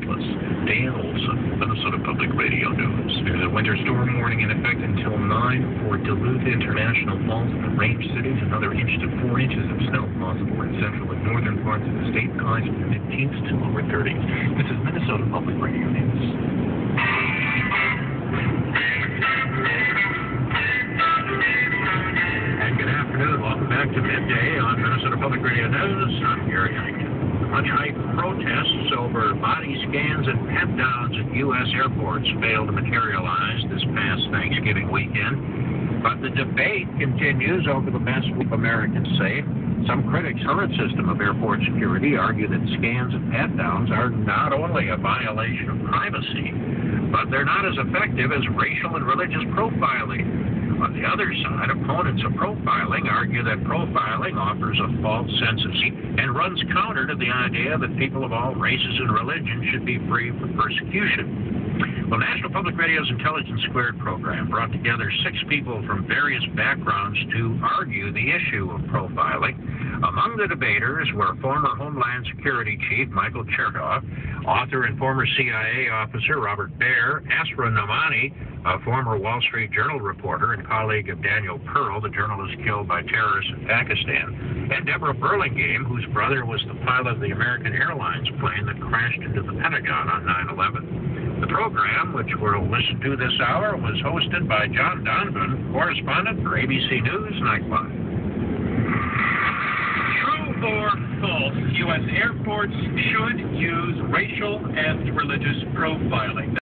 Angeles. Dan Olson, Minnesota Public Radio News. There's a winter storm warning in effect until 9 for Duluth, International Falls, and the range cities. Another inch to 4 inches of snow possible in central and northern parts of the state. Highs in the mid-teens to lower 30s. This is Minnesota Public Radio News. And good afternoon. Welcome back to Midday on Minnesota Public Radio News. I'm Gary Eichen. Much-hyped protests over body scans and pet downs at U.S. airports failed to materialize this past Thanksgiving weekend. But the debate continues over the best keep Americans safe. Some critics of the current system of airport security argue that scans and pat downs are not only a violation of privacy, but they're not as effective as racial and religious profiling. On the other side, opponents of profiling argue that profiling offers a false sense of safety and runs counter to the idea that people of all races and religions should be free from persecution. Well, National Public Radio's Intelligence Squared program brought together 6 people from various backgrounds to argue the issue of profiling. Among the debaters were former Homeland Security Chief Michael Chertoff, author and former CIA officer Robert Baer, Asra Nomani, a former Wall Street Journal reporter and colleague of Daniel Pearl, the journalist killed by terrorists in Pakistan, and Deborah Burlingame, whose brother was the pilot of the American Airlines plane that crashed into the Pentagon on 9/11. The program, which we'll listen to this hour, was hosted by John Donovan, correspondent for ABC News Nightline. True or false, U.S. airports should use racial and religious profiling?